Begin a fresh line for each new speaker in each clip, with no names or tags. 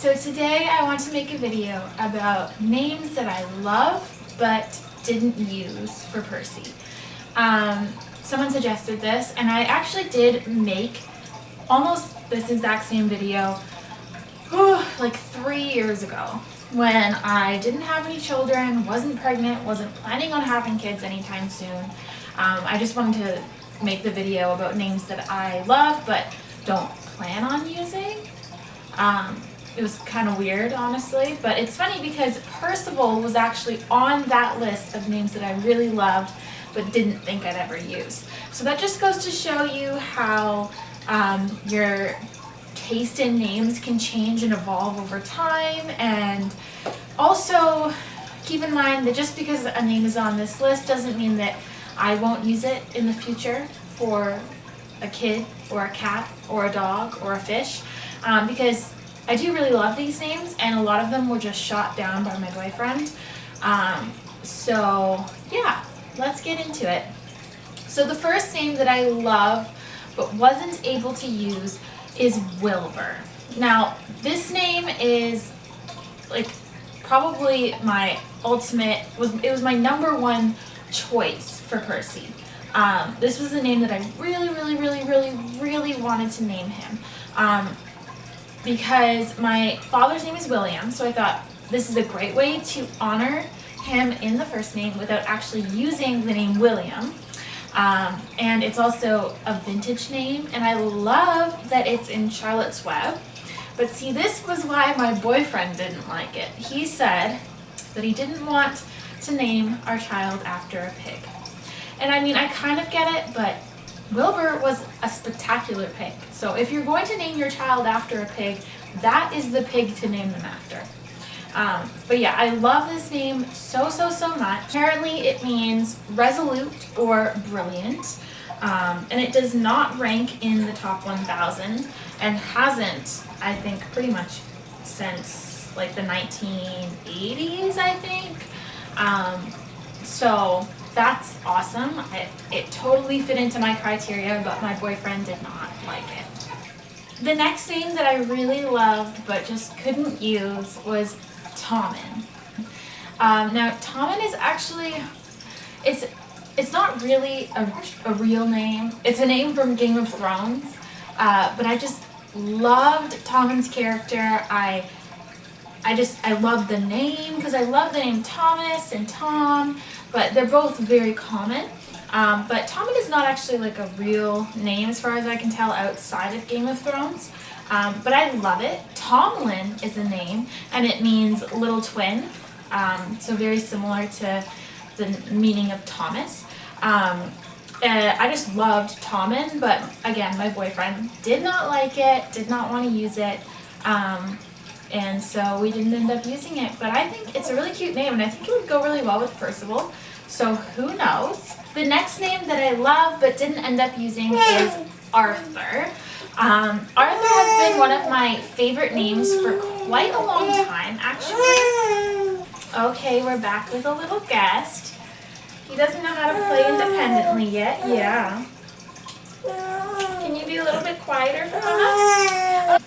So today I want to make a video about names that I love but didn't use for Percy. Someone suggested this and I actually did make almost this exact same video like 3 years ago when I didn't have any children, wasn't pregnant, wasn't planning on having kids anytime soon. I just wanted to make the video about names that I love but don't plan on using. It was kind of weird, honestly, but it's funny because Percival was actually on that list of names that I really loved but didn't think I'd ever use. So that just goes to show you how your taste in names can change and evolve over time, and also keep in mind that just because a name is on this list doesn't mean that I won't use it in the future for a kid or a cat or a dog or a fish, because I do really love these names and a lot of them were just shot down by my boyfriend. So yeah, let's get into it. So the first name that I love but wasn't able to use is Wilbur. Now this name is like probably my ultimate, it was my number one choice for Percy. This was the name that I really wanted to name him. Because my father's name is William, so I thought this is a great way to honor him in the first name without actually using the name William. And it's also a vintage name, and I love that it's in Charlotte's Web. But see, this was why my boyfriend didn't like it. He said that he didn't want to name our child after a pig. And I mean, I kind of get it, but Wilbur was a spectacular pig. So if you're going to name your child after a pig, that is the pig to name them after. But yeah, I love this name so much. Apparently it means resolute or brilliant, and it does not rank in the top 1,000 and hasn't, I think, pretty much since like the 1980s, I think. So that's awesome. It totally fit into my criteria, but my boyfriend did not like it. The next name that I really loved but just couldn't use was Tommen. Now Tommen is actually, it's not really a real name. It's a name from Game of Thrones, but I just loved Tommen's character. I love the name because I love the name Thomas and Tom, but they're both very common. But Tommen is not actually like a real name as far as I can tell outside of Game of Thrones. But I love it. Tomlin is a name, and it means little twin, so very similar to the meaning of Thomas. I just loved Tommen, but again, my boyfriend did not like it, did not want to use it. And so we didn't end up using it, but I think it's a really cute name and I think it would go really well with Percival, so who knows. The next name that I love but didn't end up using is Arthur. Arthur has been one of my favorite names for quite a long time, actually. Okay, we're back with a little guest. He doesn't know how to play independently yet. Yeah. Can you be a little bit quieter for Mama?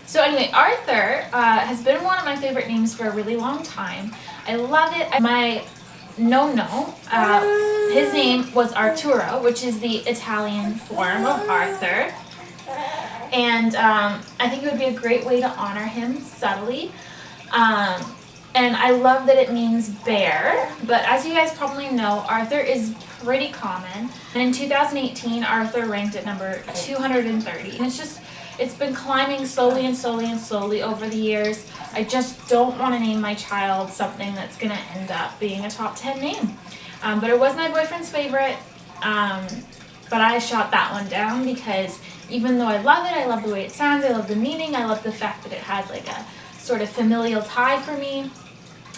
So anyway, Arthur has been one of my favorite names for a really long time. I love it. My his name was Arturo, which is the Italian form of Arthur. And I think it would be a great way to honor him subtly. And I love that it means bear, but as you guys probably know, Arthur is pretty common. And in 2018, Arthur ranked at number 230. And it's been climbing slowly over the years. I just don't want to name my child something that's going to end up being a top 10 name. But it was my boyfriend's favorite, but I shot that one down because even though I love it, I love the way it sounds, I love the meaning, I love the fact that it has like a sort of familial tie for me,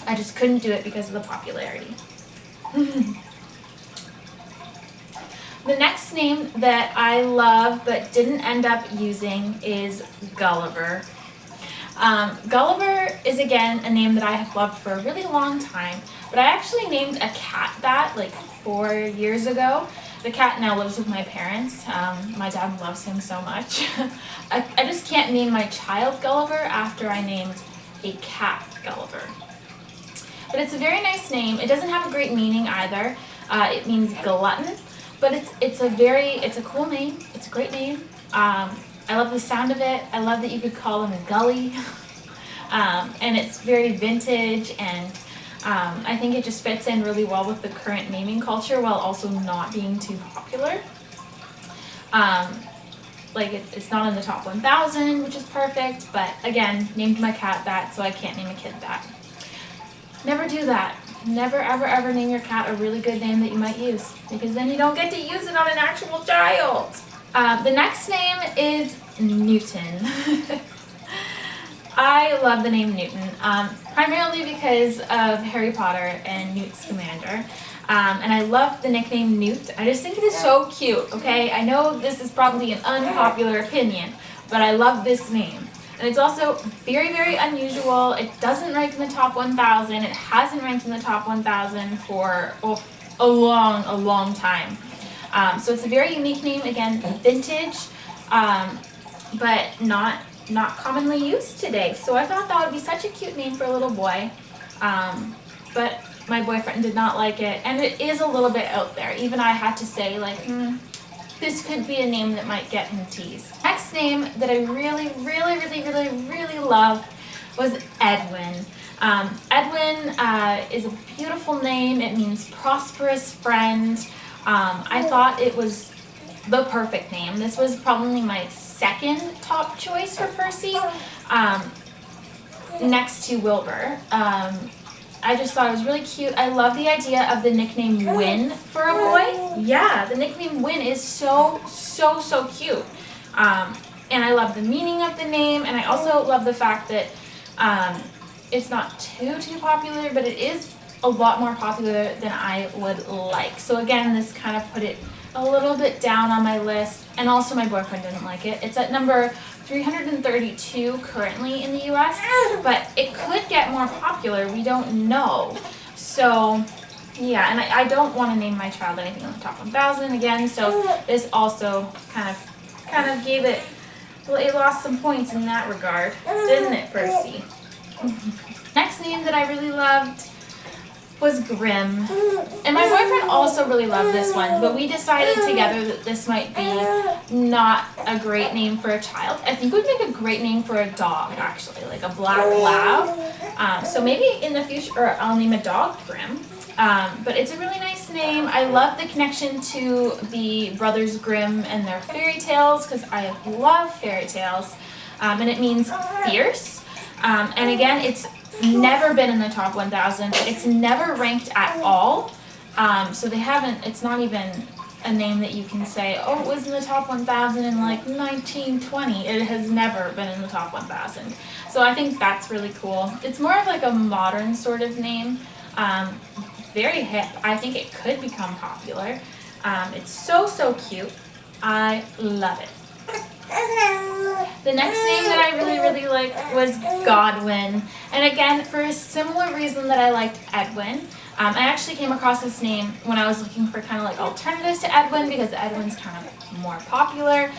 I just couldn't do it because of the popularity. The next name that I love but didn't end up using is Gulliver. Gulliver is again a name that I have loved for a really long time, but I actually named a cat that like 4 years ago, The cat now lives with my parents. My dad loves him so much. I just can't name my child Gulliver after I named a cat Gulliver. But it's a very nice name. It doesn't have a great meaning either. It means glutton, but it's a cool name. It's a great name. I love the sound of it. I love that you could call him a Gully. And it's very vintage, and I think it just fits in really well with the current naming culture while also not being too popular. Like it's not in the top 1,000, which is perfect, but again, named my cat that, so I can't name a kid that. Never do that. Never ever ever name your cat a really good name that you might use, because then you don't get to use it on an actual child. The next name is Newton. I love the name Newton, primarily because of Harry Potter and Newt Scamander. And I love the nickname Newt. I just think it is so cute, okay? I know this is probably an unpopular opinion, but I love this name. And it's also very, very unusual. It doesn't rank in the top 1,000. It hasn't ranked in the top 1,000 for a long time. So it's a very unique name, again, vintage, but not commonly used today. So I thought that would be such a cute name for a little boy, but my boyfriend did not like it, and it is a little bit out there. Even I had to say, like, this could be a name that might get him teased. Next name that I really love was Edwin. Edwin is a beautiful name. It means prosperous friend. I thought it was the perfect name. This was probably my second top choice for Percy, next to Wilbur. I just thought it was really cute. I love the idea of the nickname Win for a boy. Yeah, the nickname Win is so cute. And I love the meaning of the name, and I also love the fact that it's not too popular, but it is a lot more popular than I would like. So again, this kind of put it a little bit down on my list, and also my boyfriend didn't like it. It's at number 332 currently in the US, but it could get more popular. We don't know. So yeah, and I don't want to name my child anything on the top 1,000 again, so this also kind of gave it, well, it lost some points in that regard, didn't it, Percy? Next name that I really loved was Grimm, and my boyfriend also really loved this one, but we decided together that this might be not a great name for a child. I think it would make a great name for a dog, actually, like a black lab. So maybe in the future, I'll name a dog Grimm. But it's a really nice name. I love the connection to the Brothers Grimm and their fairy tales, because I love fairy tales, and it means fierce. And again, it's never been in the top 1,000. It's never ranked at all. So they haven't, it's not even a name that you can say, oh, it was in the top 1,000 in like 1920. It has never been in the top 1,000. So I think that's really cool. It's more of like a modern sort of name. Very hip. I think it could become popular. It's so cute. I love it. The next name that I really liked was Godwin, and again, for a similar reason that I liked Edwin. I actually came across this name when I was looking for kind of like alternatives to Edwin, because Edwin's kind of more popular,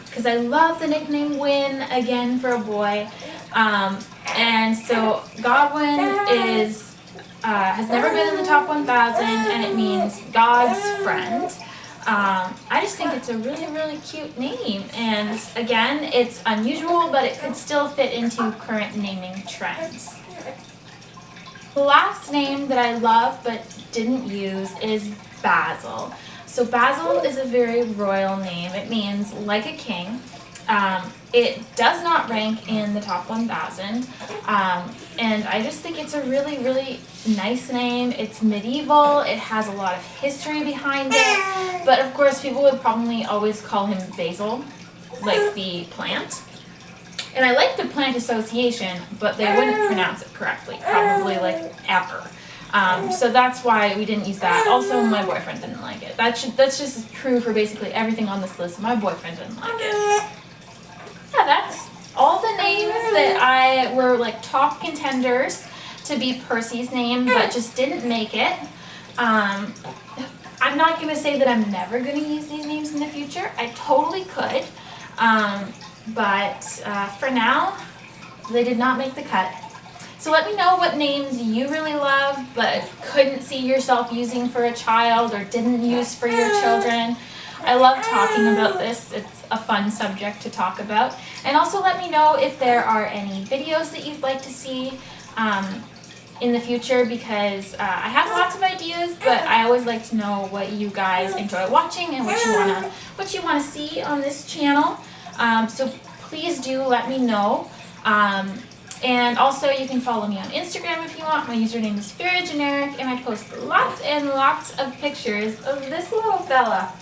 because I love the nickname Win, again, for a boy. And so Godwin is has never been in the top 1,000, and it means God's friend. I just think it's a really cute name, and again, it's unusual, but it could still fit into current naming trends. The last name that I love but didn't use is Basil. So Basil is a very royal name. It means like a king. It does not rank in the top 1,000, and I just think it's a really nice name. It's medieval, it has a lot of history behind it, but of course people would probably always call him Basil, like the plant. And I like the plant association, but they wouldn't pronounce it correctly, probably like ever. So that's why we didn't use that. Also, my boyfriend didn't like it. That's just true for basically everything on this list. My boyfriend didn't like it. Yeah, that's all the names that were like top contenders to be Percy's name, but just didn't make it. I'm not going to say that I'm never going to use these names in the future. I totally could. But for now, they did not make the cut. So let me know what names you really love but couldn't see yourself using for a child or didn't use for your children. I love talking about this. It's a fun subject to talk about. And also let me know if there are any videos that you'd like to see in the future, because I have lots of ideas, but I always like to know what you guys enjoy watching and what you wanna see on this channel. So please do let me know. And also you can follow me on Instagram if you want. My username is very generic, and I post lots and lots of pictures of this little fella.